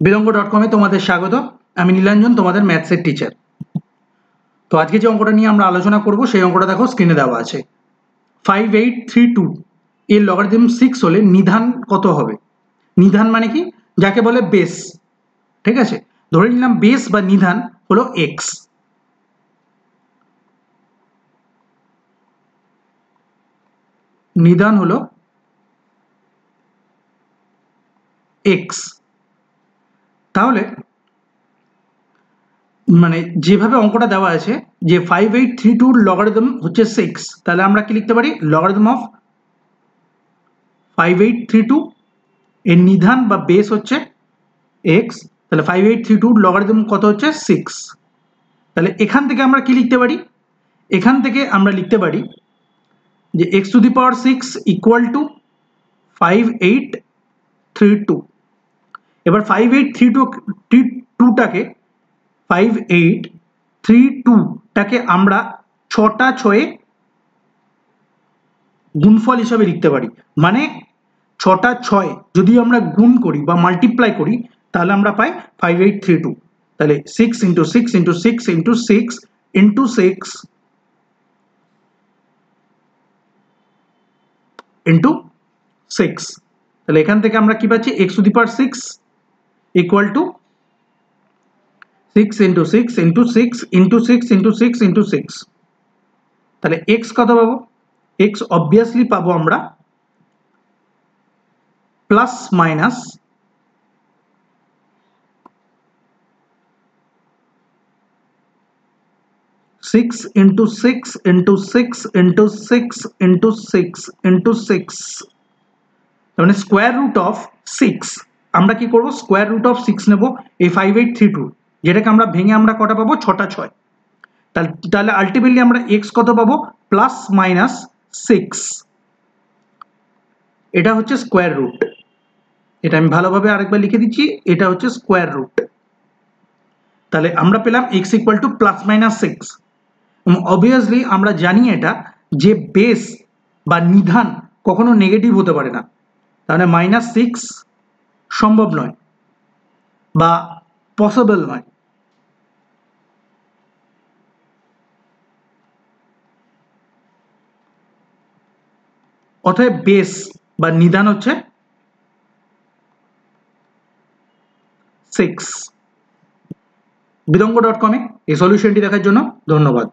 বিলঙ্গ.com তোমাদের স্বাগত। আমি নীলাঞ্জন, তোমাদের ম্যাথসের টিচার। তো আজকে যে অঙ্কটা নিয়ে আমরা আলোচনা করব সেই অঙ্কটা দেখো স্ক্রিনে দেওয়া আছে। 5832 এর লগারিদম 6 হলে নিধান কত হবে? নিধান মানে কি? যাকে বলে বেস। ঠিক আছে, ধরে নিলাম বেস বা নিধান হলো x। নিধান হলো x। তাহলে মানে যেভাবে অঙ্কটা দেওয়া আছে যে 5832 লগারিদম হচ্ছে 6, তাহলে আমরা কি লিখতে পারি? লগারিদম অফ 5832 এর নিধান বা বেস হচ্ছে x, তাহলে 5832 লগারিদম কত হচ্ছে 6। তাহলে এখান থেকে আমরা কি লিখতে পারি? এখান থেকে আমরা লিখতে পারি যে x to the power 6 equal to 5832। এবার 5832টাকে আমরা 6টা 6-এ গুণফল হিসাবে লিখতে পারি। মানে 6টা 6 যদি আমরা গুণ করি বা মাল্টিপ্লাই করি তাহলে আমরা পাই 5832। তাহলে 6 into 6 into 6 into 6 into 6 into 6। তাহলে এখান থেকে আমরা কি পাচ্ছি? x to the power 6 equal to 6 into 6 into 6 into 6 into 6 into 6। তাহলে x কত পাবো? x অবভিয়াসলি পাবো আমরা plus minus 6 into 6 into 6 into 6 into 6 into 6, তার মানে স্কোয়ার রুট অফ 6। আমরা কি করব? স্কোয়ার রুট অফ 6 নেব এই 5832, যেটাকে আমরা ভেঙে আমরা কটা পাবো? 6টা 6। তাহলে আলটিমেটলি আমরা x কত পাবো? Plus minus 6। এটা হচ্ছে স্কোয়ার রুট। এটা আমি ভালোভাবে আরেকবার লিখে দিচ্ছি, এটা হচ্ছে স্কোয়ার রুট। তাহলে আমরা পেলাম x equal to plus minus 6। Obviously আমরা জানি এটা যে বেস বা নিধান কখনো নেগেটিভ হতে পারে না, তাহলে -6 সম্ভব নয় বা পসিবল নয়। অতএব বেস বা নিধান হচ্ছে 6। বিলঙ্গ.com এই সলিউশনটি দেখার জন্য ধন্যবাদ।